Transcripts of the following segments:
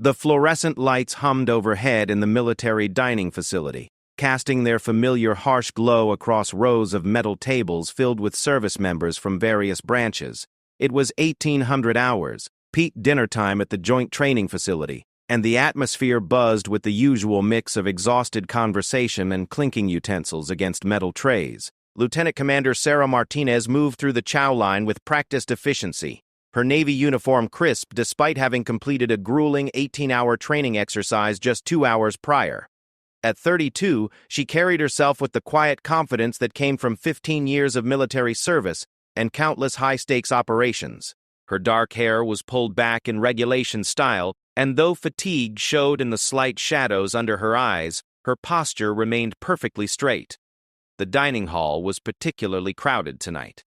The fluorescent lights hummed overhead in the military dining facility, casting their familiar harsh glow across rows of metal tables filled with service members from various branches. It was 1800 hours, peak dinner time at the joint training facility, and the atmosphere buzzed with the usual mix of exhausted conversation and clinking utensils against metal trays. Lieutenant Commander Sarah Martinez moved through the Chow line with practiced efficiency, her Navy uniform crisp despite having completed a grueling 18-hour training exercise just 2 hours prior. At 32, she carried herself with the quiet confidence that came from 15 years of military service and countless high-stakes operations. Her dark hair was pulled back in regulation style, and though fatigue showed in the slight shadows under her eyes, her posture remained perfectly straight. The dining hall was particularly crowded tonight.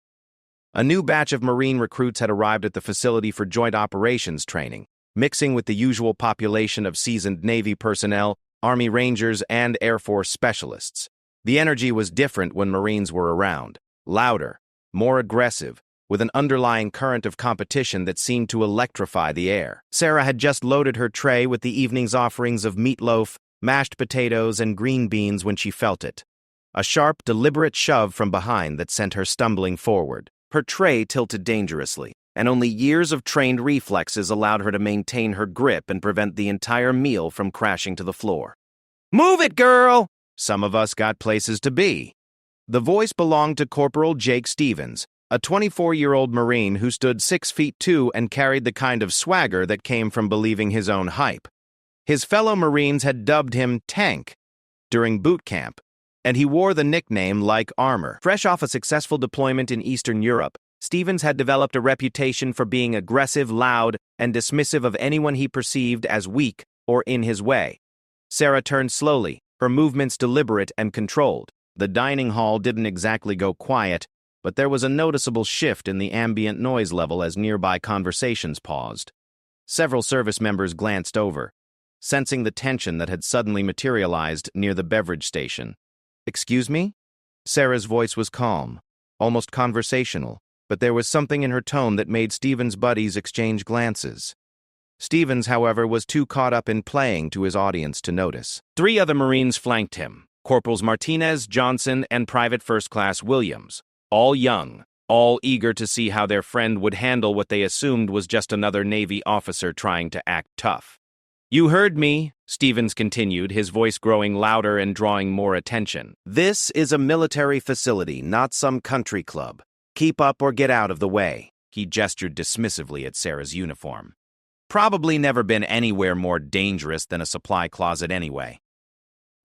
A new batch of Marine recruits had arrived at the facility for joint operations training, mixing with the usual population of seasoned Navy personnel, Army Rangers, and Air Force specialists. The energy was different when Marines were around, louder, more aggressive, with an underlying current of competition that seemed to electrify the air. Sarah had just loaded her tray with the evening's offerings of meatloaf, mashed potatoes, and green beans when she felt it. A sharp, deliberate shove from behind that sent her stumbling forward. Her tray tilted dangerously, and only years of trained reflexes allowed her to maintain her grip and prevent the entire meal from crashing to the floor. "Move it, girl! Some of us got places to be." The voice belonged to Corporal Jake Stevens, a 24-year-old Marine who stood 6'2" and carried the kind of swagger that came from believing his own hype. His fellow Marines had dubbed him Tank during boot camp, and he wore the nickname like armor. Fresh off a successful deployment in Eastern Europe, Stevens had developed a reputation for being aggressive, loud, and dismissive of anyone he perceived as weak or in his way. Sarah turned slowly, her movements deliberate and controlled. The dining hall didn't exactly go quiet, but there was a noticeable shift in the ambient noise level as nearby conversations paused. Several service members glanced over, sensing the tension that had suddenly materialized near the beverage station. "Excuse me?" Sarah's voice was calm, almost conversational, but there was something in her tone that made Stevens' buddies exchange glances. Stevens, however, was too caught up in playing to his audience to notice. 3 other Marines flanked him, Corporals Martinez, Johnson, and Private First Class Williams, all young, all eager to see how their friend would handle what they assumed was just another Navy officer trying to act tough. "You heard me," Stevens continued, his voice growing louder and drawing more attention. "This is a military facility, not some country club. Keep up or get out of the way." He gestured dismissively at Sarah's uniform. "Probably never been anywhere more dangerous than a supply closet anyway."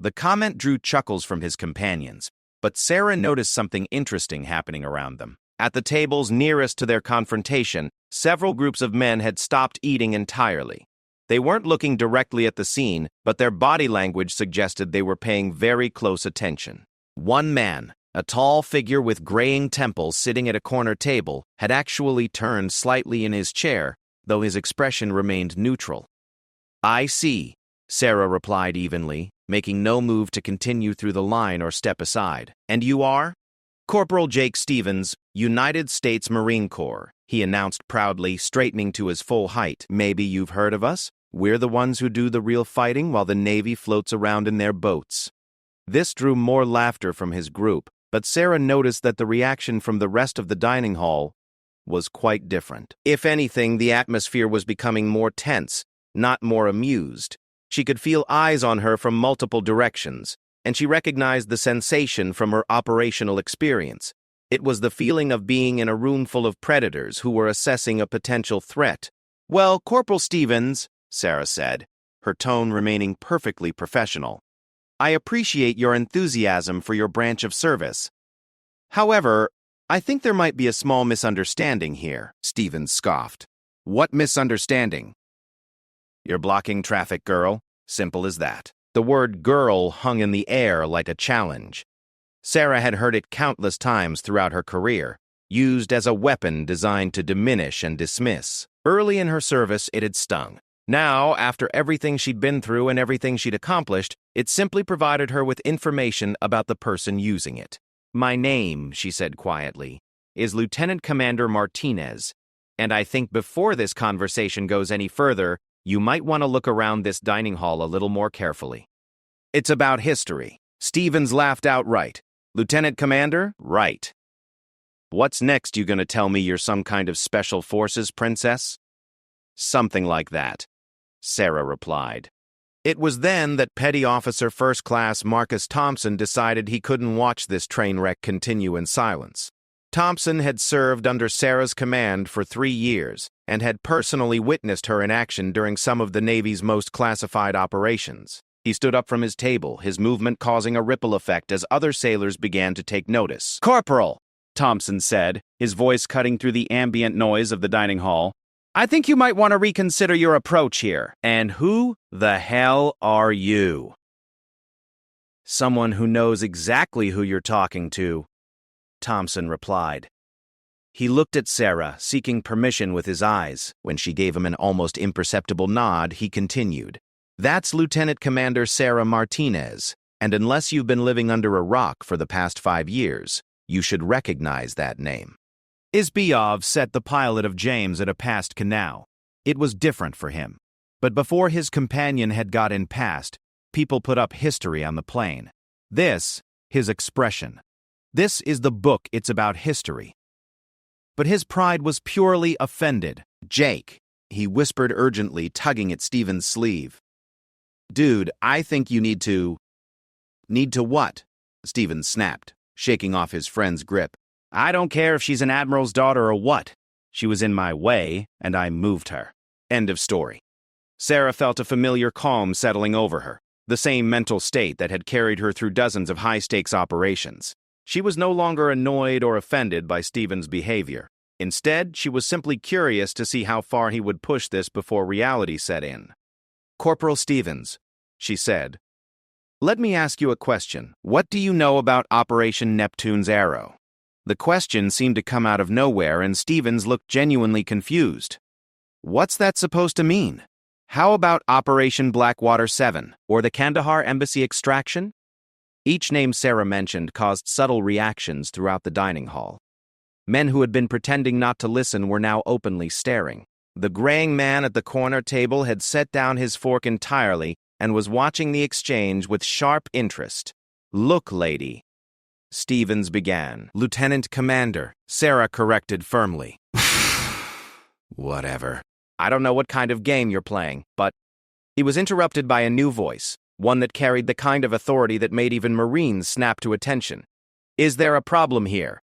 The comment drew chuckles from his companions, but Sarah noticed something interesting happening around them. At the tables nearest to their confrontation, several groups of men had stopped eating entirely. They weren't looking directly at the scene, but their body language suggested they were paying very close attention. One man, a tall figure with graying temples sitting at a corner table, had actually turned slightly in his chair, though his expression remained neutral. "I see," Sarah replied evenly, making no move to continue through the line or step aside. "And you are?" "Corporal Jake Stevens, United States Marine Corps," he announced proudly, straightening to his full height. "Maybe you've heard of us? We're the ones who do the real fighting while the Navy floats around in their boats." This drew more laughter from his group, but Sarah noticed that the reaction from the rest of the dining hall was quite different. If anything, the atmosphere was becoming more tense, not more amused. She could feel eyes on her from multiple directions, and she recognized the sensation from her operational experience. It was the feeling of being in a room full of predators who were assessing a potential threat. "Well, Corporal Stevens," Sarah said, her tone remaining perfectly professional, "I appreciate your enthusiasm for your branch of service. However, I think there might be a small misunderstanding here," Stevens scoffed. "What misunderstanding?" "You're blocking traffic, girl. Simple as that." The word girl hung in the air like a challenge. Sarah had heard it countless times throughout her career, used as a weapon designed to diminish and dismiss. Early in her service, it had stung. Now, after everything she'd been through and everything she'd accomplished, it simply provided her with information about the person using it. "My name," she said quietly, "is Lieutenant Commander Martinez, and I think before this conversation goes any further, You might want to look around this dining hall a little more carefully. It's about history. Stevens laughed outright. Lieutenant Commander? Right. What's next? You gonna tell me you're some kind of special forces princess? Something like that, Sarah replied. It was then that Petty Officer First Class Marcus Thompson decided he couldn't watch this train wreck continue in silence. Thompson had served under Sarah's command for 3 years and had personally witnessed her in action during some of the Navy's most classified operations. He stood up from his table, his movement causing a ripple effect as other sailors began to take notice. "Corporal," Thompson said, his voice cutting through the ambient noise of the dining hall, "I think you might want to reconsider your approach here." And who the hell are you? Someone who knows exactly who you're talking to, Thompson replied. He looked at Sarah, seeking permission with his eyes. When she gave him an almost imperceptible nod, he continued. That's Lieutenant Commander Sarah Martinez, and unless you've been living under a rock for the past 5 years, you should recognize that name. Izbeyov set the pilot of James at a past canal. It was different for him. But before his companion had got in past, people put up history on the plane. This, his expression. This is the book, it's about history. But his pride was purely offended. Jake, he whispered urgently, tugging at Stephen's sleeve. Dude, I think you need to... Need to what? Stephen snapped, shaking off his friend's grip. I don't care if she's an admiral's daughter or what. She was in my way, and I moved her. End of story. Sarah felt a familiar calm settling over her, the same mental state that had carried her through dozens of high-stakes operations. She was no longer annoyed or offended by Stephen's behavior. Instead, she was simply curious to see how far he would push this before reality set in. Corporal Stevens, she said, let me ask you a question. What do you know about Operation Neptune's Arrow? The question seemed to come out of nowhere, and Stevens looked genuinely confused. What's that supposed to mean? How about Operation Blackwater 7, or the Kandahar Embassy extraction? Each name Sarah mentioned caused subtle reactions throughout the dining hall. Men who had been pretending not to listen were now openly staring. The graying man at the corner table had set down his fork entirely and was watching the exchange with sharp interest. Look, lady, Stevens began. Lieutenant Commander, Sarah corrected firmly. Whatever. I don't know what kind of game you're playing, but... He was interrupted by a new voice, one that carried the kind of authority that made even Marines snap to attention. Is there a problem here?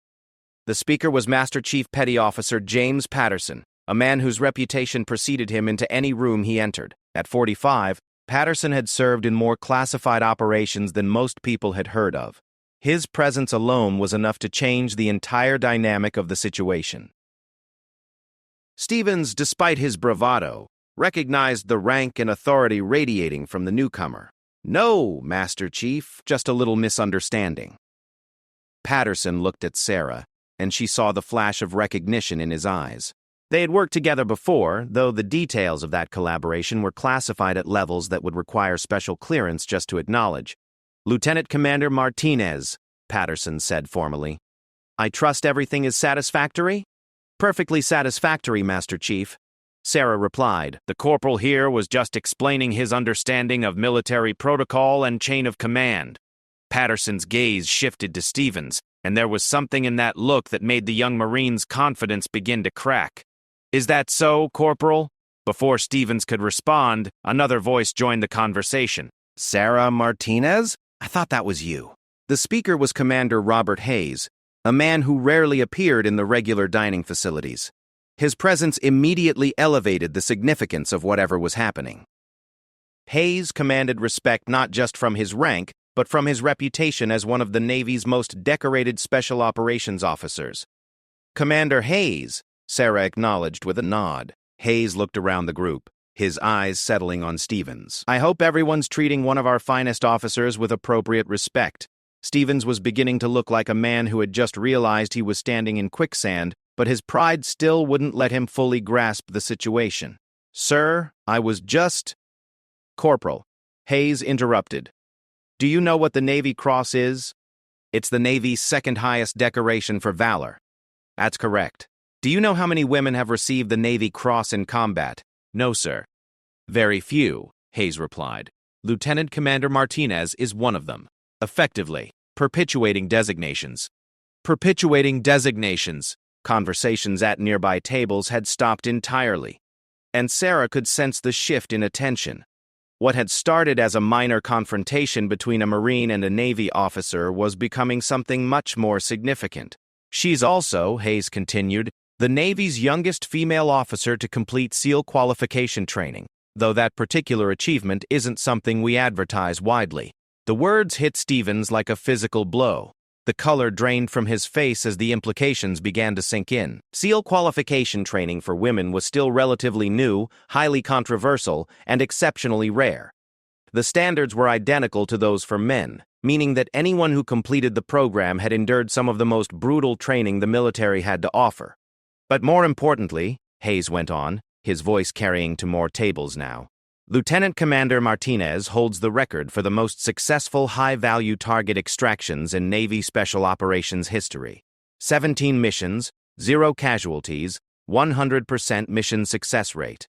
The speaker was Master Chief Petty Officer James Patterson, a man whose reputation preceded him into any room he entered. At 45, Patterson had served in more classified operations than most people had heard of. His presence alone was enough to change the entire dynamic of the situation. Stevens, despite his bravado, recognized the rank and authority radiating from the newcomer. No, Master Chief, just a little misunderstanding. Patterson looked at Sarah, and she saw the flash of recognition in his eyes. They had worked together before, though the details of that collaboration were classified at levels that would require special clearance just to acknowledge. Lieutenant Commander Martinez, Patterson said formally. I trust everything is satisfactory? Perfectly satisfactory, Master Chief. Sarah replied. The corporal here was just explaining his understanding of military protocol and chain of command. Patterson's gaze shifted to Stevens, and there was something in that look that made the young Marine's confidence begin to crack. Is that so, Corporal? Before Stevens could respond, another voice joined the conversation. Sarah Martinez? I thought that was you. The speaker was Commander Robert Hayes, a man who rarely appeared in the regular dining facilities. His presence immediately elevated the significance of whatever was happening. Hayes commanded respect not just from his rank, but from his reputation as one of the Navy's most decorated special operations officers. Commander Hayes, Sarah acknowledged with a nod. Hayes looked around the group, his eyes settling on Stevens. I hope everyone's treating one of our finest officers with appropriate respect. Stevens was beginning to look like a man who had just realized he was standing in quicksand, but his pride still wouldn't let him fully grasp the situation. Sir, I was just... Corporal, Hayes interrupted. Do you know what the Navy Cross is? It's the Navy's second highest decoration for valor. That's correct. Do you know how many women have received the Navy Cross in combat? No, sir. Very few, Hayes replied. Lieutenant Commander Martinez is one of them. Effectively, perpetuating designations. Perpetuating designations. Conversations at nearby tables had stopped entirely, and Sarah could sense the shift in attention. What had started as a minor confrontation between a Marine and a Navy officer was becoming something much more significant. She's also, Hayes continued, the Navy's youngest female officer to complete SEAL qualification training, though that particular achievement isn't something we advertise widely. The words hit Stevens like a physical blow. The color drained from his face as the implications began to sink in. SEAL qualification training for women was still relatively new, highly controversial, and exceptionally rare. The standards were identical to those for men, meaning that anyone who completed the program had endured some of the most brutal training the military had to offer. But more importantly, Hayes went on, his voice carrying to more tables now, Lieutenant Commander Martinez holds the record for the most successful high-value target extractions in Navy Special Operations history. 17 missions, 0 casualties, 100% mission success rate.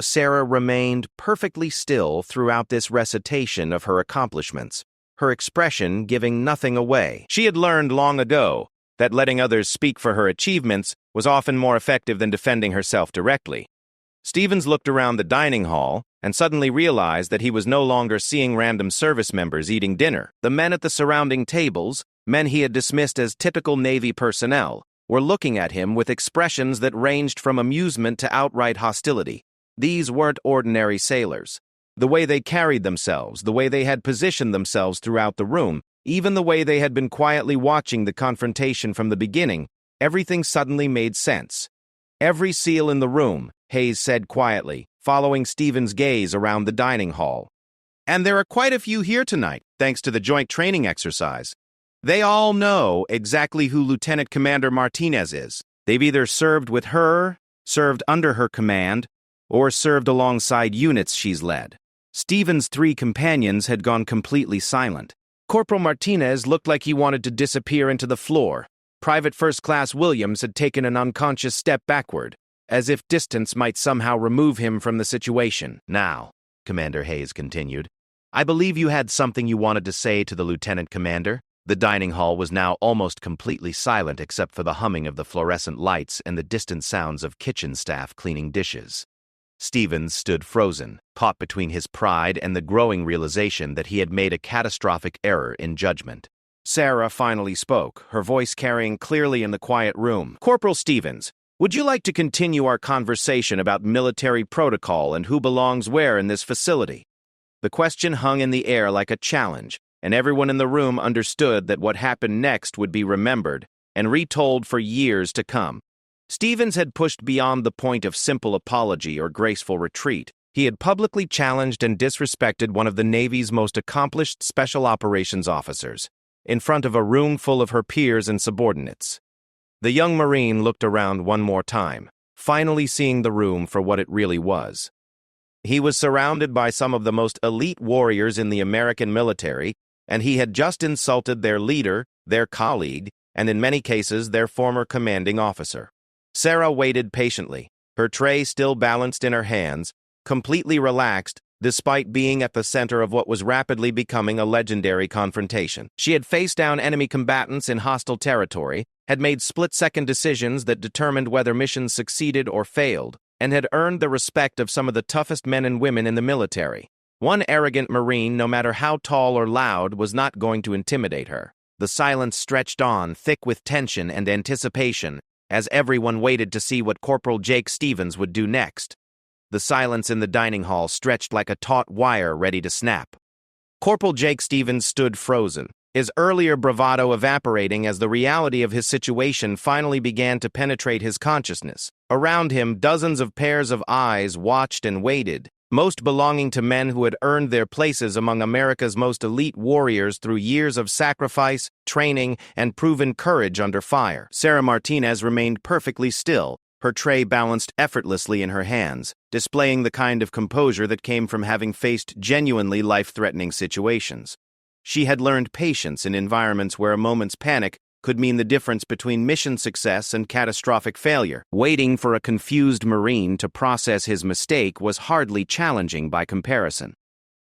Sarah remained perfectly still throughout this recitation of her accomplishments, her expression giving nothing away. She had learned long ago that letting others speak for her achievements was often more effective than defending herself directly. Stevens looked around the dining hall and suddenly realized that he was no longer seeing random service members eating dinner. The men at the surrounding tables, men he had dismissed as typical Navy personnel, were looking at him with expressions that ranged from amusement to outright hostility. These weren't ordinary sailors. The way they carried themselves, the way they had positioned themselves throughout the room, even the way they had been quietly watching the confrontation from the beginning, everything suddenly made sense. Every SEAL in the room, Hayes said quietly, following Stevens' gaze around the dining hall. And there are quite a few here tonight, thanks to the joint training exercise. They all know exactly who Lieutenant Commander Martinez is. They've either served with her, served under her command, or served alongside units she's led. Stevens' 3 companions had gone completely silent. Corporal Martinez looked like he wanted to disappear into the floor. Private First Class Williams had taken an unconscious step backward, as if distance might somehow remove him from the situation. Now, Commander Hayes continued, I believe you had something you wanted to say to the Lieutenant Commander. The dining hall was now almost completely silent except for the humming of the fluorescent lights and the distant sounds of kitchen staff cleaning dishes. Stevens stood frozen, caught between his pride and the growing realization that he had made a catastrophic error in judgment. Sarah finally spoke, her voice carrying clearly in the quiet room. Corporal Stevens, would you like to continue our conversation about military protocol and who belongs where in this facility? The question hung in the air like a challenge, and everyone in the room understood that what happened next would be remembered and retold for years to come. Stevens had pushed beyond the point of simple apology or graceful retreat. He had publicly challenged and disrespected one of the Navy's most accomplished special operations officers, in front of a room full of her peers and subordinates. The young Marine looked around one more time, finally seeing the room for what it really was. He was surrounded by some of the most elite warriors in the American military, and he had just insulted their leader, their colleague, and in many cases their former commanding officer. Sarah waited patiently, her tray still balanced in her hands, completely relaxed, despite being at the center of what was rapidly becoming a legendary confrontation. She had faced down enemy combatants in hostile territory, had made split-second decisions that determined whether missions succeeded or failed, and had earned the respect of some of the toughest men and women in the military. One arrogant Marine, no matter how tall or loud, was not going to intimidate her. The silence stretched on, thick with tension and anticipation, as everyone waited to see what Corporal Jake Stevens would do next. The silence in the dining hall stretched like a taut wire ready to snap. Corporal Jake Stevens stood frozen, his earlier bravado evaporating as the reality of his situation finally began to penetrate his consciousness. Around him, dozens of pairs of eyes watched and waited, most belonging to men who had earned their places among America's most elite warriors through years of sacrifice, training, and proven courage under fire. Sarah Martinez remained perfectly still, her tray balanced effortlessly in her hands, displaying the kind of composure that came from having faced genuinely life-threatening situations. She had learned patience in environments where a moment's panic could mean the difference between mission success and catastrophic failure. Waiting for a confused Marine to process his mistake was hardly challenging by comparison.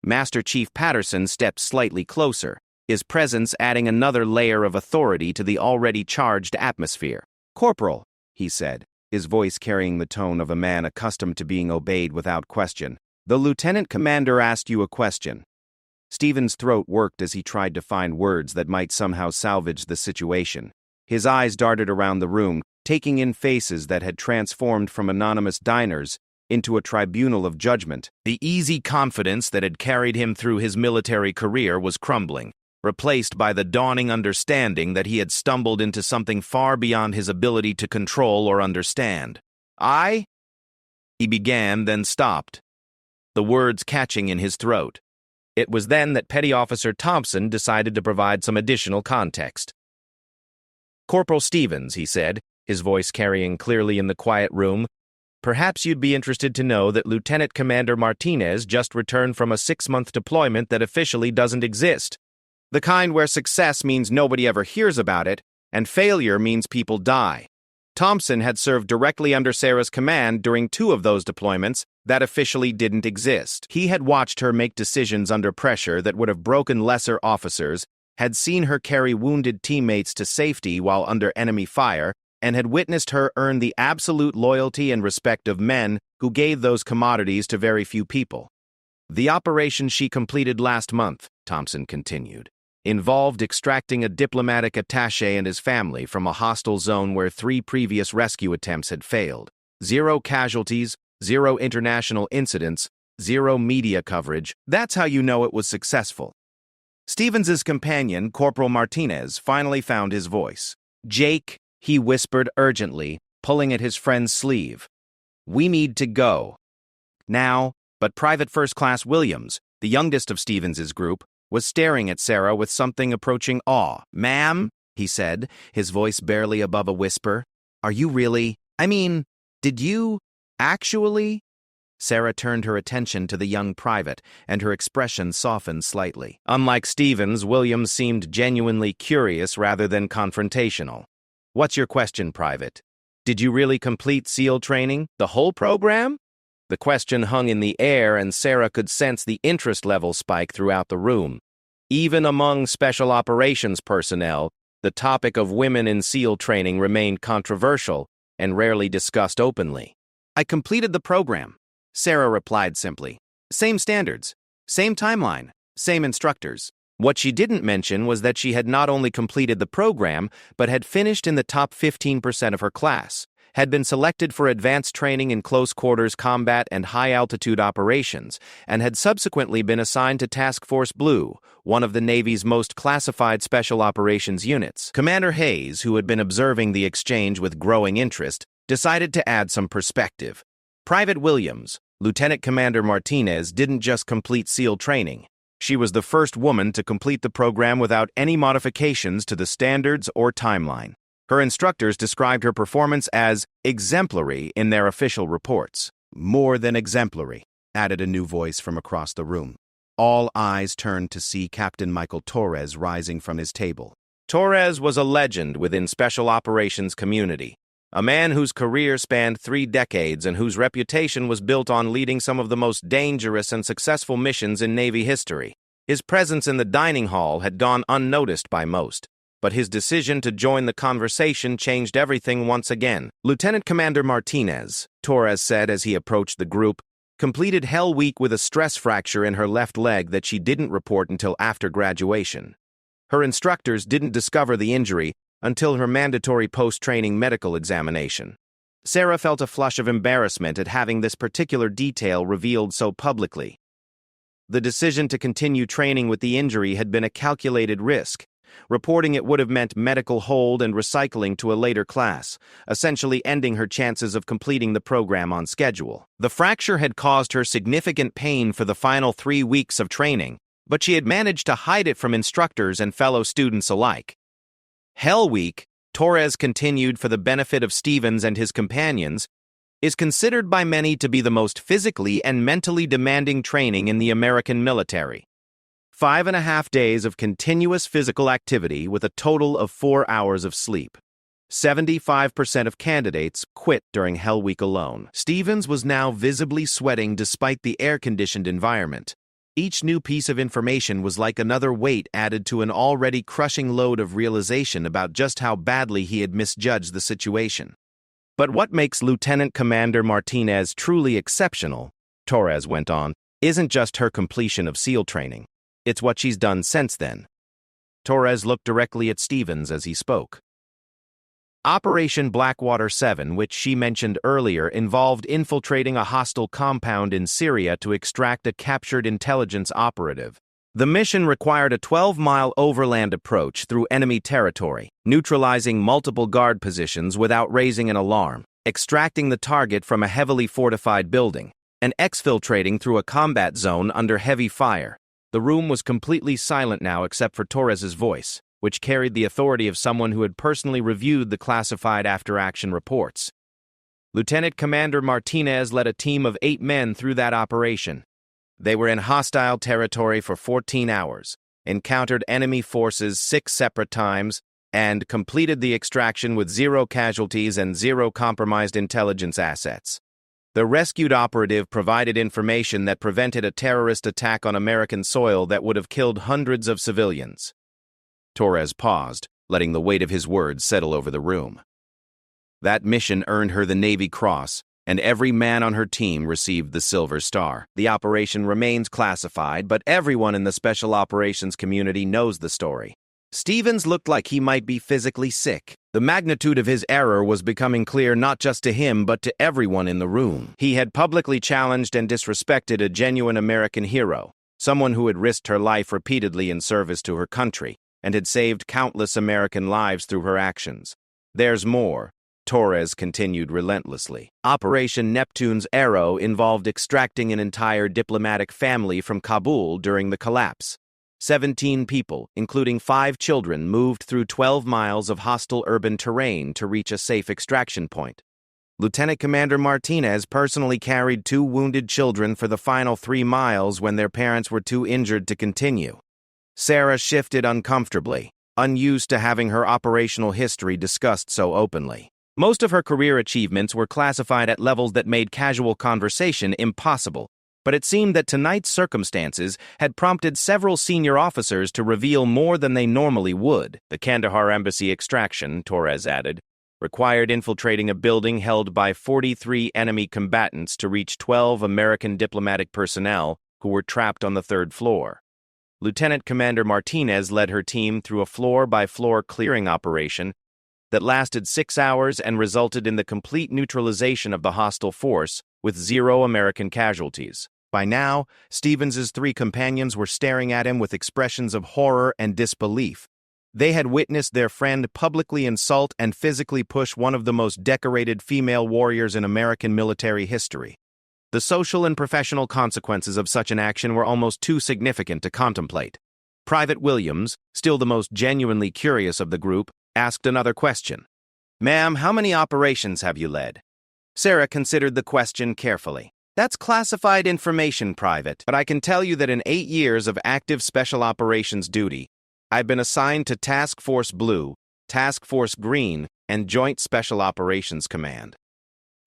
Master Chief Patterson stepped slightly closer, his presence adding another layer of authority to the already charged atmosphere. "Corporal," he said, his voice carrying the tone of a man accustomed to being obeyed without question, "the lieutenant commander asked you a question." Stephen's throat worked as he tried to find words that might somehow salvage the situation. His eyes darted around the room, taking in faces that had transformed from anonymous diners into a tribunal of judgment. The easy confidence that had carried him through his military career was crumbling, replaced by the dawning understanding that he had stumbled into something far beyond his ability to control or understand. He began, then stopped, the words catching in his throat. It was then that Petty Officer Thompson decided to provide some additional context. "Corporal Stevens," he said, his voice carrying clearly in the quiet room, "perhaps you'd be interested to know that Lieutenant Commander Martinez just returned from a 6-month deployment that officially doesn't exist. The kind where success means nobody ever hears about it, and failure means people die. Thompson had served directly under Sarah's command during 2 of those deployments that officially didn't exist. He had watched her make decisions under pressure that would have broken lesser officers, had seen her carry wounded teammates to safety while under enemy fire, and had witnessed her earn the absolute loyalty and respect of men who gave those commodities to very few people. The operation she completed last month," Thompson continued, "involved extracting a diplomatic attaché and his family from a hostile zone where 3 previous rescue attempts had failed. 0 casualties, 0 international incidents, 0 media coverage. That's how you know it was successful." Stevens's companion, Corporal Martinez, finally found his voice. "Jake," he whispered urgently, pulling at his friend's sleeve, "we need to go now." But Private First Class Williams, the youngest of Stevens's group, was staring at Sarah with something approaching awe. "Ma'am," he said, his voice barely above a whisper, "are you really? Did you actually?" Sarah turned her attention to the young private, and her expression softened slightly. Unlike Stevens, Williams seemed genuinely curious rather than confrontational. "What's your question, Private? Did you really complete SEAL training? The whole program?" The question hung in the air, and Sarah could sense the interest level spike throughout the room. Even among special operations personnel, the topic of women in SEAL training remained controversial and rarely discussed openly. "I completed the program," Sarah replied simply. "Same standards, same timeline, same instructors." What she didn't mention was that she had not only completed the program, but had finished in the top 15% of her class, had been selected for advanced training in close-quarters combat and high-altitude operations, and had subsequently been assigned to Task Force Blue, one of the Navy's most classified special operations units. Commander Hayes, who had been observing the exchange with growing interest, decided to add some perspective. Private Williams, Lieutenant Commander Martinez, didn't just complete SEAL training. She was the first woman to complete the program without any modifications to the standards or timeline. Her instructors described her performance as exemplary in their official reports. "More than exemplary," added a new voice from across the room. All eyes turned to see Captain Michael Torres rising from his table. Torres was a legend within Special Operations community, a man whose career spanned 3 decades and whose reputation was built on leading some of the most dangerous and successful missions in Navy history. His presence in the dining hall had gone unnoticed by most, but his decision to join the conversation changed everything once again. "Lieutenant Commander Martinez," Torres said as he approached the group, "completed Hell Week with a stress fracture in her left leg that she didn't report until after graduation. Her instructors didn't discover the injury until her mandatory post-training medical examination." Sarah felt a flush of embarrassment at having this particular detail revealed so publicly. The decision to continue training with the injury had been a calculated risk. Reporting it would have meant medical hold and recycling to a later class, essentially ending her chances of completing the program on schedule. The fracture had caused her significant pain for the final 3 weeks of training, but she had managed to hide it from instructors and fellow students alike. Hell Week, Torres continued for the benefit of Stevens and his companions, is considered by many to be the most physically and mentally demanding training in the American military. 5.5 days of continuous physical activity with a total of 4 hours of sleep. 75% of candidates quit during Hell Week alone. Stevens was now visibly sweating despite the air-conditioned environment. Each new piece of information was like another weight added to an already crushing load of realization about just how badly he had misjudged the situation. But what makes Lieutenant Commander Martinez truly exceptional, Torres went on, isn't just her completion of SEAL training. It's what she's done since then. Torres looked directly at Stevens as he spoke. Operation Blackwater 7, which she mentioned earlier, involved infiltrating a hostile compound in Syria to extract a captured intelligence operative. The mission required a 12-mile overland approach through enemy territory, neutralizing multiple guard positions without raising an alarm, extracting the target from a heavily fortified building, and exfiltrating through a combat zone under heavy fire. The room was completely silent now except for Torres's voice, which carried the authority of someone who had personally reviewed the classified after-action reports. Lieutenant Commander Martinez led a team of 8 men through that operation. They were in hostile territory for 14 hours, encountered enemy forces 6 separate times, and completed the extraction with 0 casualties and 0 compromised intelligence assets. The rescued operative provided information that prevented a terrorist attack on American soil that would have killed hundreds of civilians. Torres paused, letting the weight of his words settle over the room. That mission earned her the Navy Cross, and every man on her team received the Silver Star. The operation remains classified, but everyone in the Special Operations community knows the story. Stevens looked like he might be physically sick. The magnitude of his error was becoming clear not just to him but to everyone in the room. He had publicly challenged and disrespected a genuine American hero, someone who had risked her life repeatedly in service to her country, and had saved countless American lives through her actions. There's more, Torres continued relentlessly. Operation Neptune's Arrow involved extracting an entire diplomatic family from Kabul during the collapse. 17 people, including 5 children, moved through 12 miles of hostile urban terrain to reach a safe extraction point. Lieutenant Commander Martinez personally carried 2 wounded children for the final 3 miles when their parents were too injured to continue. Sarah shifted uncomfortably, unused to having her operational history discussed so openly. Most of her career achievements were classified at levels that made casual conversation impossible, but it seemed that tonight's circumstances had prompted several senior officers to reveal more than they normally would. The Kandahar embassy extraction, Torres added, required infiltrating a building held by 43 enemy combatants to reach 12 American diplomatic personnel who were trapped on the 3rd floor. Lieutenant Commander Martinez led her team through a floor-by-floor clearing operation that lasted 6 hours and resulted in the complete neutralization of the hostile force with 0 American casualties. By now, Stevens's 3 companions were staring at him with expressions of horror and disbelief. They had witnessed their friend publicly insult and physically push one of the most decorated female warriors in American military history. The social and professional consequences of such an action were almost too significant to contemplate. Private Williams, still the most genuinely curious of the group, asked another question. "Ma'am, how many operations have you led?" Sarah considered the question carefully. "That's classified information, Private, but I can tell you that in 8 years of active special operations duty, I've been assigned to Task Force Blue, Task Force Green, and Joint Special Operations Command.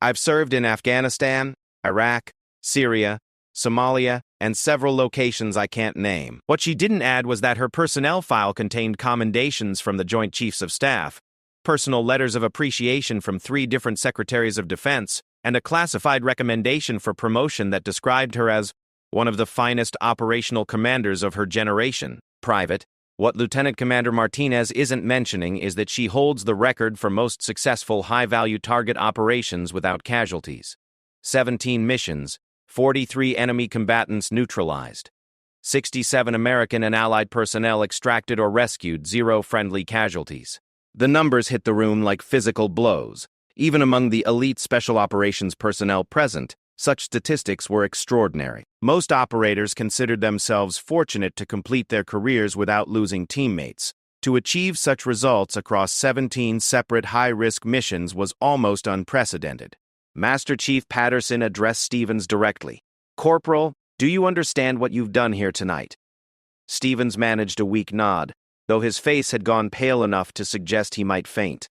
I've served in Afghanistan, Iraq, Syria, Somalia, and several locations I can't name." What she didn't add was that her personnel file contained commendations from the Joint Chiefs of Staff, personal letters of appreciation from 3 different Secretaries of Defense, and a classified recommendation for promotion that described her as one of the finest operational commanders of her generation. Private, what Lieutenant Commander Martinez isn't mentioning is that she holds the record for most successful high-value target operations without casualties. 17 missions, 43 enemy combatants neutralized. 67 American and Allied personnel extracted or rescued, 0 friendly casualties. The numbers hit the room like physical blows. Even among the elite special operations personnel present, such statistics were extraordinary. Most operators considered themselves fortunate to complete their careers without losing teammates. To achieve such results across 17 separate high-risk missions was almost unprecedented. Master Chief Patterson addressed Stevens directly. "Corporal, do you understand what you've done here tonight?" Stevens managed a weak nod, though his face had gone pale enough to suggest he might faint.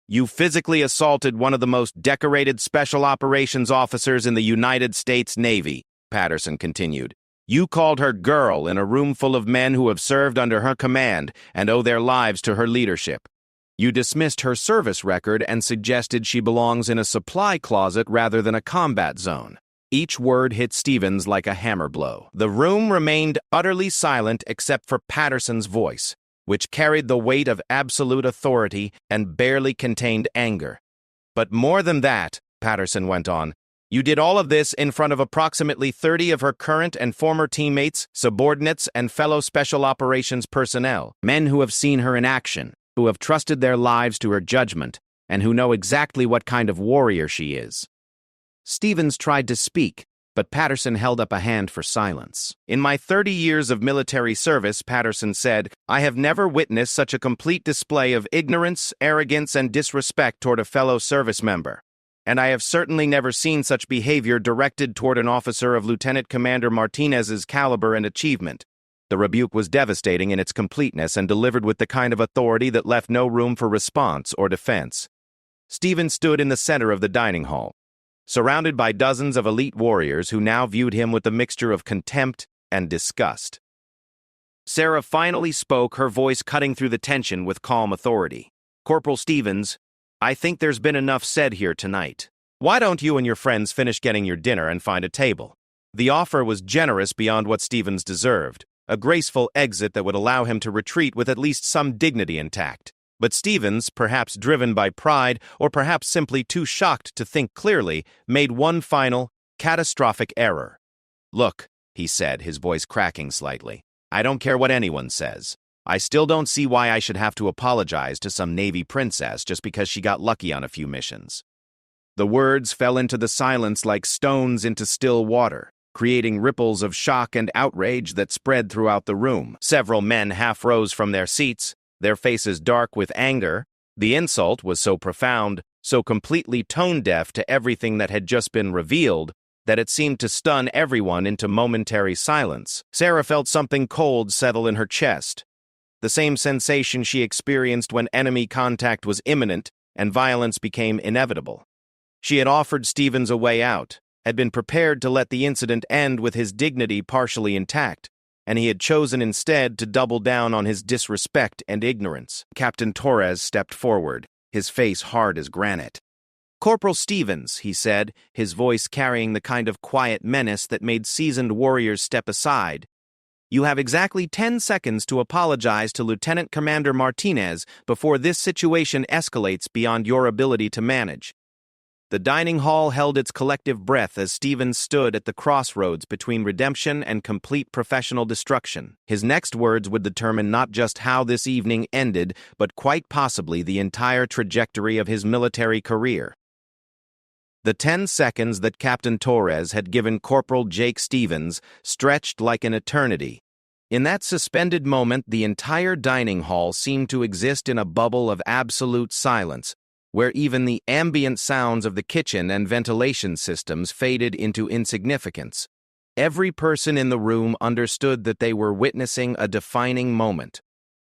You physically assaulted one of the most decorated special operations officers in the United States Navy, Patterson continued. You called her girl in a room full of men who have served under her command and owe their lives to her leadership. You dismissed her service record and suggested she belongs in a supply closet rather than a combat zone. Each word hit Stevens like a hammer blow. The room remained utterly silent except for Patterson's voice, which carried the weight of absolute authority and barely contained anger. But more than that, Patterson went on, you did all of this in front of approximately 30 of her current and former teammates, subordinates, and fellow special operations personnel, men who have seen her in action, who have trusted their lives to her judgment, and who know exactly what kind of warrior she is. Stevens tried to speak, but Patterson held up a hand for silence. In my 30 years of military service, Patterson said, I have never witnessed such a complete display of ignorance, arrogance, and disrespect toward a fellow service member. And I have certainly never seen such behavior directed toward an officer of Lieutenant Commander Martinez's caliber and achievement. The rebuke was devastating in its completeness and delivered with the kind of authority that left no room for response or defense. Stevens stood in the center of the dining hall, surrounded by dozens of elite warriors who now viewed him with a mixture of contempt and disgust. Sarah finally spoke, her voice cutting through the tension with calm authority. Corporal Stevens, I think there's been enough said here tonight. Why don't you and your friends finish getting your dinner and find a table? The offer was generous beyond what Stevens deserved, a graceful exit that would allow him to retreat with at least some dignity intact. But Stevens, perhaps driven by pride or perhaps simply too shocked to think clearly, made one final, catastrophic error. Look, he said, his voice cracking slightly, I don't care what anyone says. I still don't see why I should have to apologize to some Navy princess just because she got lucky on a few missions. The words fell into the silence like stones into still water, creating ripples of shock and outrage that spread throughout the room. Several men half rose from their seats, their faces dark with anger. The insult was so profound, so completely tone-deaf to everything that had just been revealed, that it seemed to stun everyone into momentary silence. Sarah felt something cold settle in her chest, the same sensation she experienced when enemy contact was imminent and violence became inevitable. She had offered Stevens a way out, had been prepared to let the incident end with his dignity partially intact, and he had chosen instead to double down on his disrespect and ignorance. Captain Torres stepped forward, his face hard as granite. Corporal Stevens, he said, his voice carrying the kind of quiet menace that made seasoned warriors step aside, you have exactly 10 seconds to apologize to Lieutenant Commander Martinez before this situation escalates beyond your ability to manage. The dining hall held its collective breath as Stevens stood at the crossroads between redemption and complete professional destruction. His next words would determine not just how this evening ended, but quite possibly the entire trajectory of his military career. The 10 seconds that Captain Torres had given Corporal Jake Stevens stretched like an eternity. In that suspended moment, the entire dining hall seemed to exist in a bubble of absolute silence, where even the ambient sounds of the kitchen and ventilation systems faded into insignificance. Every person in the room understood that they were witnessing a defining moment,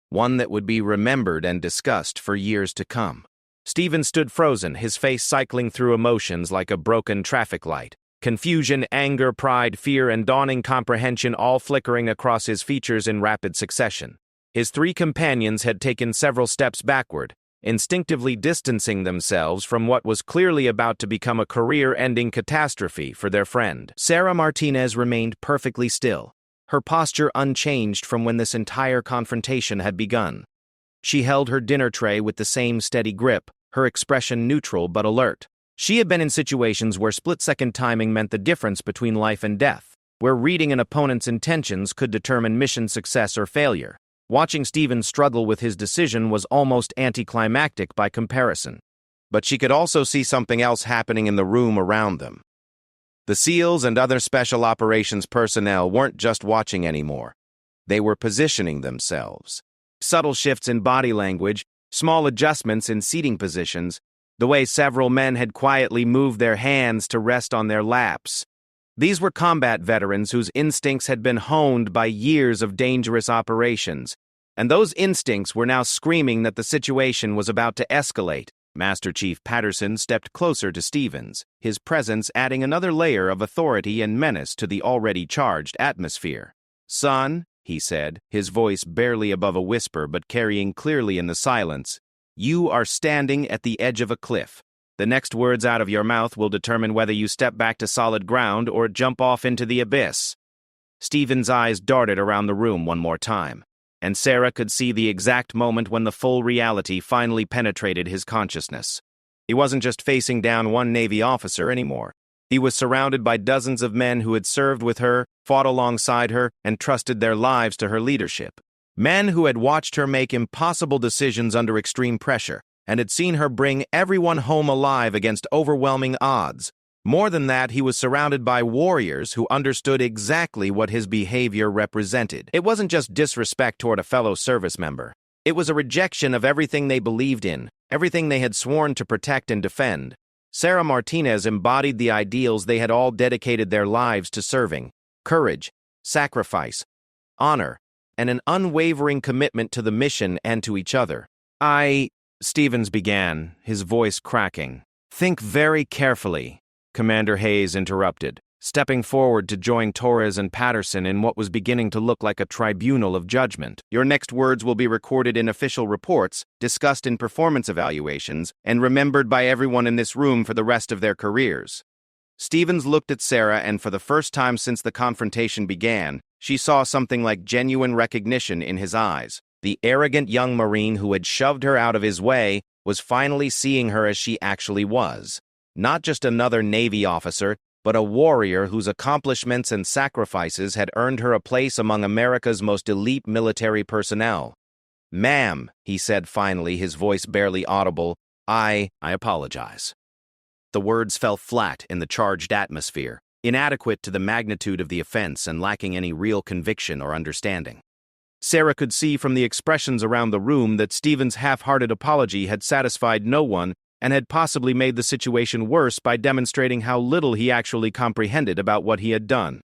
one that would be remembered and discussed for years to come. Stevens stood frozen, his face cycling through emotions like a broken traffic light. Confusion, anger, pride, fear, and dawning comprehension all flickering across his features in rapid succession. His three companions had taken several steps backward, instinctively distancing themselves from what was clearly about to become a career-ending catastrophe for their friend. Sarah Martinez remained perfectly still, her posture unchanged from when this entire confrontation had begun. She held her dinner tray with the same steady grip, her expression neutral but alert. She had been in situations where split-second timing meant the difference between life and death, where reading an opponent's intentions could determine mission success or failure. Watching Stevens struggle with his decision was almost anticlimactic by comparison. But she could also see something else happening in the room around them. The SEALs and other special operations personnel weren't just watching anymore. They were positioning themselves. Subtle shifts in body language, small adjustments in seating positions, the way several men had quietly moved their hands to rest on their laps. These were combat veterans whose instincts had been honed by years of dangerous operations, and those instincts were now screaming that the situation was about to escalate. Master Chief Patterson stepped closer to Stevens, his presence adding another layer of authority and menace to the already charged atmosphere. "Son," he said, his voice barely above a whisper but carrying clearly in the silence, "you are standing at the edge of a cliff. The next words out of your mouth will determine whether you step back to solid ground or jump off into the abyss." Stevens' eyes darted around the room one more time, and Sarah could see the exact moment when the full reality finally penetrated his consciousness. He wasn't just facing down one Navy officer anymore. He was surrounded by dozens of men who had served with her, fought alongside her, and trusted their lives to her leadership. Men who had watched her make impossible decisions under extreme pressure, and had seen her bring everyone home alive against overwhelming odds. More than that, he was surrounded by warriors who understood exactly what his behavior represented. It wasn't just disrespect toward a fellow service member. It was a rejection of everything they believed in, everything they had sworn to protect and defend. Sarah Martinez embodied the ideals they had all dedicated their lives to serving: courage, sacrifice, honor, and an unwavering commitment to the mission and to each other. Stevens began, his voice cracking. "Think very carefully," Commander Hayes interrupted, stepping forward to join Torres and Patterson in what was beginning to look like a tribunal of judgment. "Your next words will be recorded in official reports, discussed in performance evaluations, and remembered by everyone in this room for the rest of their careers." Stevens looked at Sarah, and for the first time since the confrontation began, she saw something like genuine recognition in his eyes. The arrogant young Marine who had shoved her out of his way was finally seeing her as she actually was. Not just another Navy officer, but a warrior whose accomplishments and sacrifices had earned her a place among America's most elite military personnel. "Ma'am," he said finally, his voice barely audible, I apologize." The words fell flat in the charged atmosphere, inadequate to the magnitude of the offense and lacking any real conviction or understanding. Sarah could see from the expressions around the room that Stevens' half-hearted apology had satisfied no one and had possibly made the situation worse by demonstrating how little he actually comprehended about what he had done.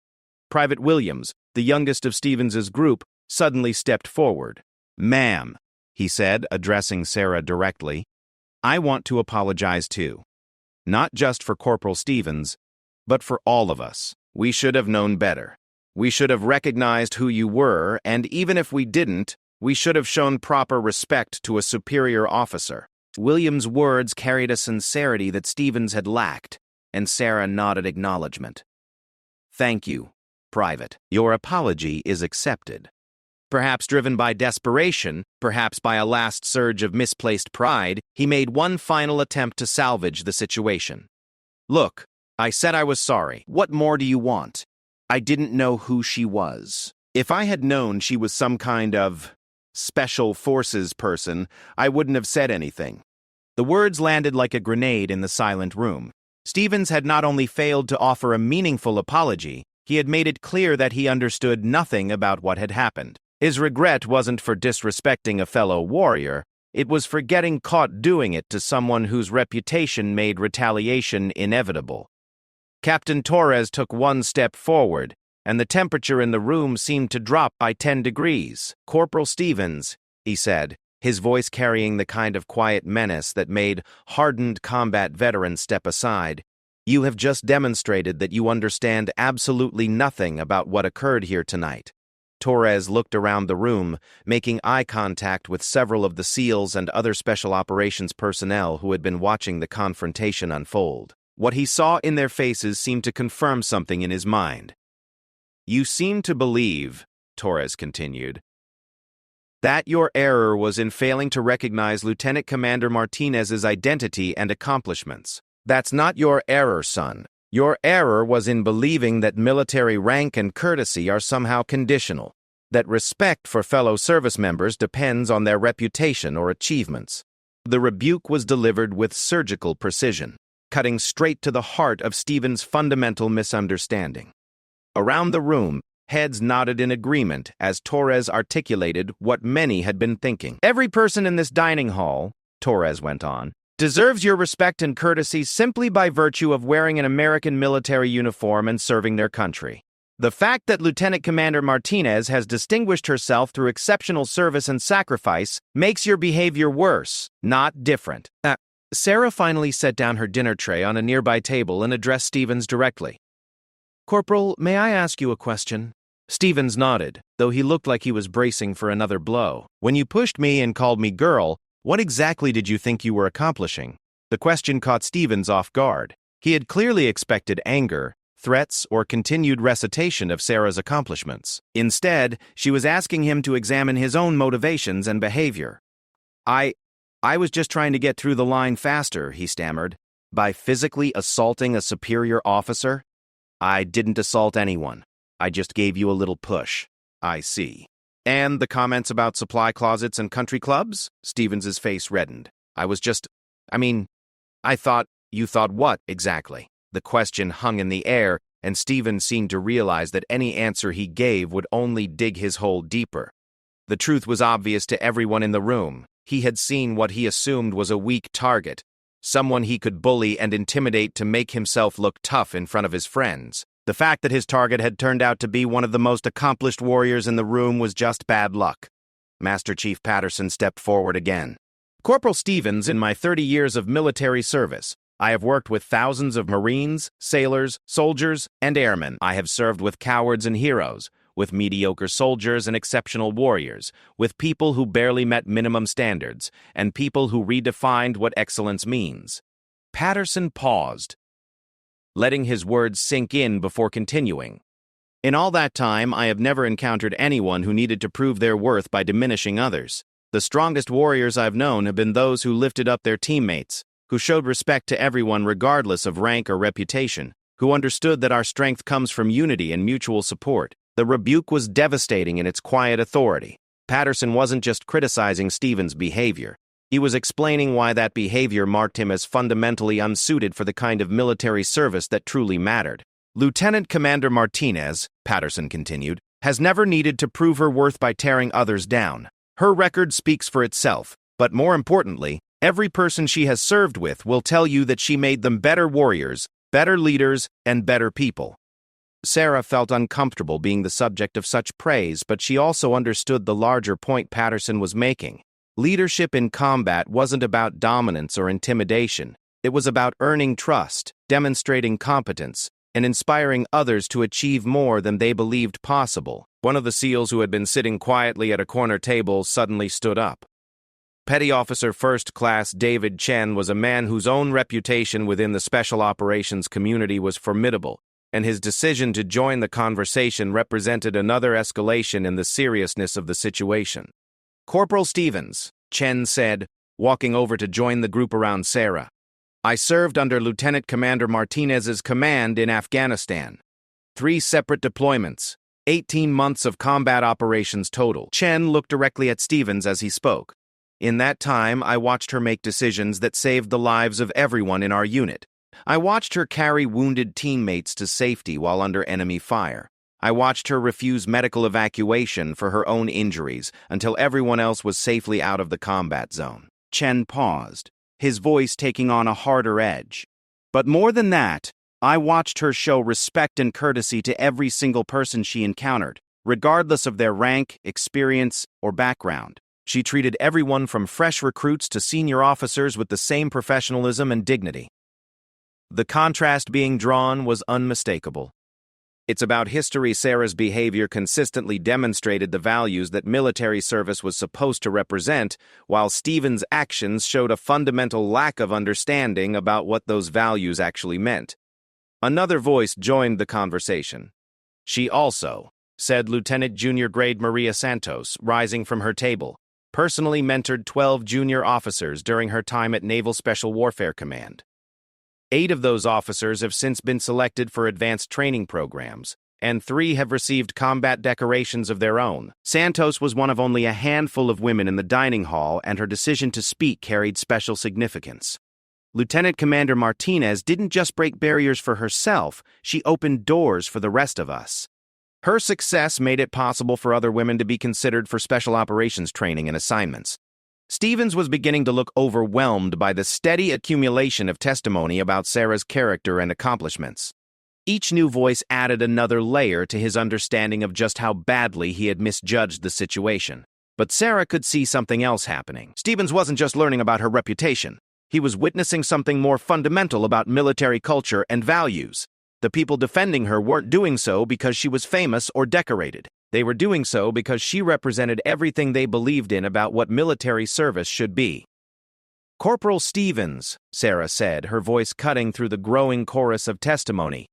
Private Williams, the youngest of Stevens's group, suddenly stepped forward. "Ma'am," he said, addressing Sarah directly, "I want to apologize too. Not just for Corporal Stevens, but for all of us. We should have known better. We should have recognized who you were, and even if we didn't, we should have shown proper respect to a superior officer." Williams' words carried a sincerity that Stevens had lacked, and Sarah nodded acknowledgement. "Thank you, Private. Your apology is accepted." Perhaps driven by desperation, perhaps by a last surge of misplaced pride, he made one final attempt to salvage the situation. "Look, I said I was sorry. What more do you want? I didn't know who she was. If I had known she was some kind of special forces person, I wouldn't have said anything." The words landed like a grenade in the silent room. Stevens had not only failed to offer a meaningful apology, he had made it clear that he understood nothing about what had happened. His regret wasn't for disrespecting a fellow warrior, it was for getting caught doing it to someone whose reputation made retaliation inevitable. Captain Torres took one step forward, and the temperature in the room seemed to drop by 10 degrees. "Corporal Stevens," he said, his voice carrying the kind of quiet menace that made hardened combat veterans step aside, "you have just demonstrated that you understand absolutely nothing about what occurred here tonight." Torres looked around the room, making eye contact with several of the SEALs and other Special Operations personnel who had been watching the confrontation unfold. What he saw in their faces seemed to confirm something in his mind. "You seem to believe," Torres continued, "that your error was in failing to recognize Lieutenant Commander Martinez's identity and accomplishments. That's not your error, son. Your error was in believing that military rank and courtesy are somehow conditional, that respect for fellow service members depends on their reputation or achievements." The rebuke was delivered with surgical precision, cutting straight to the heart of Stevens' fundamental misunderstanding. Around the room, heads nodded in agreement as Torres articulated what many had been thinking. "Every person in this dining hall," Torres went on, deserves your respect and courtesy simply by virtue of wearing an American military uniform and serving their country. The fact that Lieutenant Commander Martinez has distinguished herself through exceptional service and sacrifice makes your behavior worse, not different. Sarah finally set down her dinner tray on a nearby table and addressed Stevens directly. "Corporal, may I ask you a question?" Stevens nodded, though he looked like he was bracing for another blow. "When you pushed me and called me girl, what exactly did you think you were accomplishing?" The question caught Stevens off guard. He had clearly expected anger, threats, or continued recitation of Sarah's accomplishments. Instead, she was asking him to examine his own motivations and behavior. I was just trying to get through the line faster," he stammered. "By physically assaulting a superior officer?" "I didn't assault anyone. I just gave you a little push." "I see." "And the comments about supply closets and country clubs?" Stevens's face reddened. I thought, you thought what, exactly?" The question hung in the air, and Stevens seemed to realize that any answer he gave would only dig his hole deeper. The truth was obvious to everyone in the room. He had seen what he assumed was a weak target, someone he could bully and intimidate to make himself look tough in front of his friends. The fact that his target had turned out to be one of the most accomplished warriors in the room was just bad luck. Master Chief Patterson stepped forward again. "Corporal Stevens, in my 30 years of military service, I have worked with thousands of Marines, sailors, soldiers, and airmen. I have served with cowards and heroes, with mediocre soldiers and exceptional warriors, with people who barely met minimum standards, and people who redefined what excellence means." Patterson paused, letting his words sink in before continuing. "In all that time, I have never encountered anyone who needed to prove their worth by diminishing others. The strongest warriors I've known have been those who lifted up their teammates, who showed respect to everyone regardless of rank or reputation, who understood that our strength comes from unity and mutual support." The rebuke was devastating in its quiet authority. Patterson wasn't just criticizing Stevens' behavior. He was explaining why that behavior marked him as fundamentally unsuited for the kind of military service that truly mattered. "Lieutenant Commander Martinez," Patterson continued, "has never needed to prove her worth by tearing others down. Her record speaks for itself, but more importantly, every person she has served with will tell you that she made them better warriors, better leaders, and better people." Sarah felt uncomfortable being the subject of such praise, but she also understood the larger point Patterson was making. Leadership in combat wasn't about dominance or intimidation. It was about earning trust, demonstrating competence, and inspiring others to achieve more than they believed possible. One of the SEALs who had been sitting quietly at a corner table suddenly stood up. Petty Officer First Class David Chen was a man whose own reputation within the special operations community was formidable, and his decision to join the conversation represented another escalation in the seriousness of the situation. "Corporal Stevens," Chen said, walking over to join the group around Sarah. "I served under Lieutenant Commander Martinez's command in Afghanistan. 3 separate deployments, 18 months of combat operations total." Chen looked directly at Stevens as he spoke. "In that time, I watched her make decisions that saved the lives of everyone in our unit. I watched her carry wounded teammates to safety while under enemy fire. I watched her refuse medical evacuation for her own injuries until everyone else was safely out of the combat zone." Chen paused, his voice taking on a harder edge. "But more than that, I watched her show respect and courtesy to every single person she encountered, regardless of their rank, experience, or background. She treated everyone from fresh recruits to senior officers with the same professionalism and dignity." The contrast being drawn was unmistakable. It's about history. Sarah's behavior consistently demonstrated the values that military service was supposed to represent, while Stevens' actions showed a fundamental lack of understanding about what those values actually meant. Another voice joined the conversation. "She also," said Lieutenant Junior Grade Maria Santos, rising from her table, "personally mentored 12 junior officers during her time at Naval Special Warfare Command. 8 of those officers have since been selected for advanced training programs, and 3 have received combat decorations of their own." Santos was one of only a handful of women in the dining hall, and her decision to speak carried special significance. Lieutenant Commander Martinez didn't just break barriers for herself, she opened doors for the rest of us. Her success made it possible for other women to be considered for special operations training and assignments. Stevens was beginning to look overwhelmed by the steady accumulation of testimony about Sarah's character and accomplishments. Each new voice added another layer to his understanding of just how badly he had misjudged the situation. But Sarah could see something else happening. Stevens wasn't just learning about her reputation. He was witnessing something more fundamental about military culture and values. The people defending her weren't doing so because she was famous or decorated. They were doing so because she represented everything they believed in about what military service should be. "Corporal Stevens," Sarah said, her voice cutting through the growing chorus of testimony.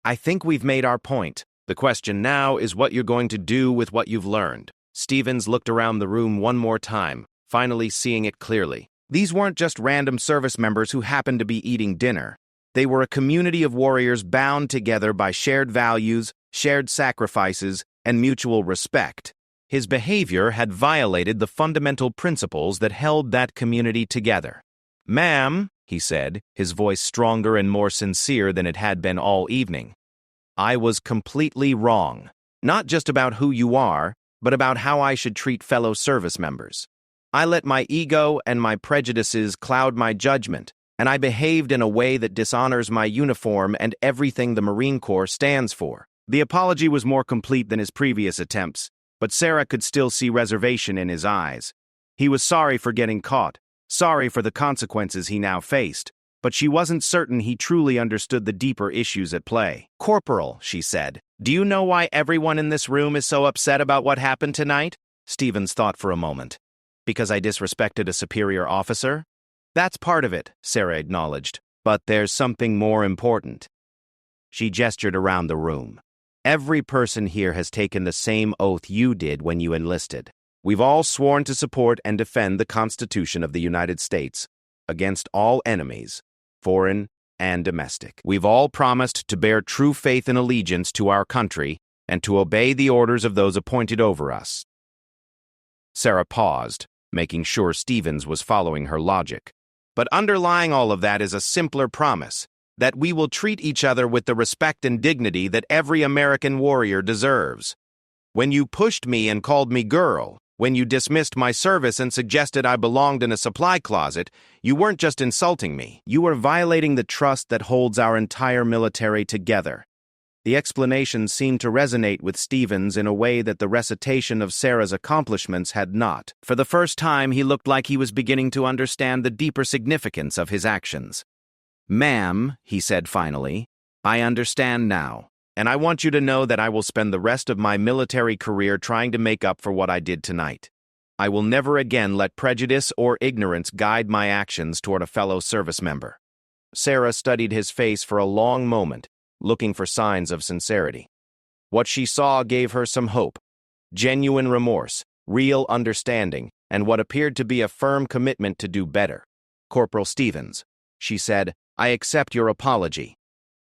"I think we've made our point. The question now is what you're going to do with what you've learned." Stevens looked around the room one more time, finally seeing it clearly. These weren't just random service members who happened to be eating dinner. They were a community of warriors bound together by shared values, shared sacrifices, and mutual respect. His behavior had violated the fundamental principles that held that community together. "Ma'am," he said, his voice stronger and more sincere than it had been all evening, "I was completely wrong. Not just about who you are, but about how I should treat fellow service members. I let my ego and my prejudices cloud my judgment, and I behaved in a way that dishonors my uniform and everything the Marine Corps stands for." The apology was more complete than his previous attempts, but Sarah could still see reservation in his eyes. He was sorry for getting caught, sorry for the consequences he now faced, but she wasn't certain he truly understood the deeper issues at play. "Corporal," she said, "do you know why everyone in this room is so upset about what happened tonight?" Stevens thought for a moment. "Because I disrespected a superior officer?" "That's part of it," Sarah acknowledged, "but there's something more important." She gestured around the room. "Every person here has taken the same oath you did when you enlisted. We've all sworn to support and defend the Constitution of the United States against all enemies, foreign and domestic. We've all promised to bear true faith and allegiance to our country and to obey the orders of those appointed over us." Sarah paused, making sure Stevens was following her logic. "But underlying all of that is a simpler promise, that we will treat each other with the respect and dignity that every American warrior deserves. When you pushed me and called me girl, when you dismissed my service and suggested I belonged in a supply closet, you weren't just insulting me. You were violating the trust that holds our entire military together." The explanation seemed to resonate with Stevens in a way that the recitation of Sarah's accomplishments had not. For the first time, he looked like he was beginning to understand the deeper significance of his actions. "Ma'am," he said finally, "I understand now, and I want you to know that I will spend the rest of my military career trying to make up for what I did tonight. I will never again let prejudice or ignorance guide my actions toward a fellow service member." Sarah studied his face for a long moment, looking for signs of sincerity. What she saw gave her some hope, genuine remorse, real understanding, and what appeared to be a firm commitment to do better. "Corporal Stevens," she said, "I accept your apology.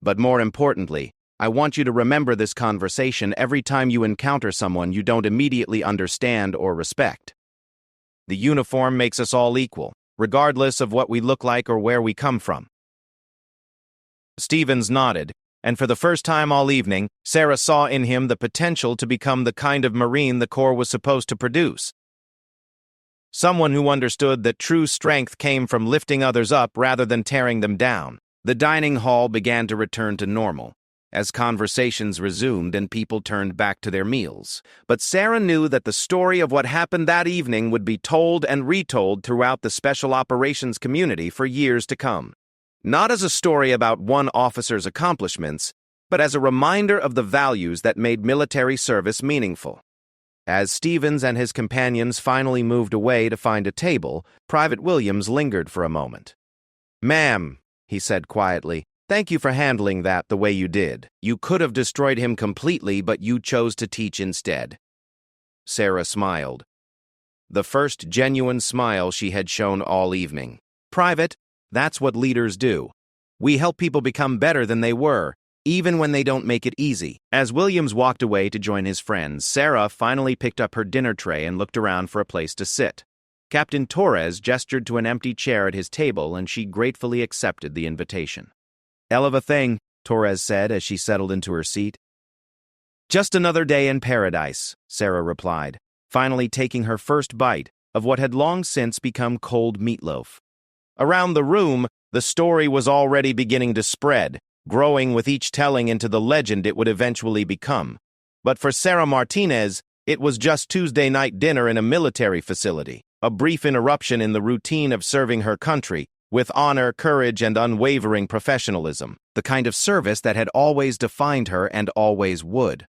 But more importantly, I want you to remember this conversation every time you encounter someone you don't immediately understand or respect. The uniform makes us all equal, regardless of what we look like or where we come from." Stevens nodded, and for the first time all evening, Sarah saw in him the potential to become the kind of Marine the Corps was supposed to produce. Someone who understood that true strength came from lifting others up rather than tearing them down. The dining hall began to return to normal, as conversations resumed and people turned back to their meals. But Sarah knew that the story of what happened that evening would be told and retold throughout the special operations community for years to come. Not as a story about one officer's accomplishments, but as a reminder of the values that made military service meaningful. As Stevens and his companions finally moved away to find a table, Private Williams lingered for a moment. "Ma'am," he said quietly, "thank you for handling that the way you did. You could have destroyed him completely, but you chose to teach instead." Sarah smiled. The first genuine smile she had shown all evening. "Private, that's what leaders do. We help people become better than they were, even when they don't make it easy." As Williams walked away to join his friends, Sarah finally picked up her dinner tray and looked around for a place to sit. Captain Torres gestured to an empty chair at his table, and she gratefully accepted the invitation. "Hell of a thing," Torres said as she settled into her seat. "Just another day in paradise," Sarah replied, finally taking her first bite, of what had long since become cold meatloaf. Around the room, the story was already beginning to spread, growing with each telling into the legend it would eventually become. But for Sarah Martinez, it was just Tuesday night dinner in a military facility, a brief interruption in the routine of serving her country, with honor, courage, and unwavering professionalism, the kind of service that had always defined her and always would.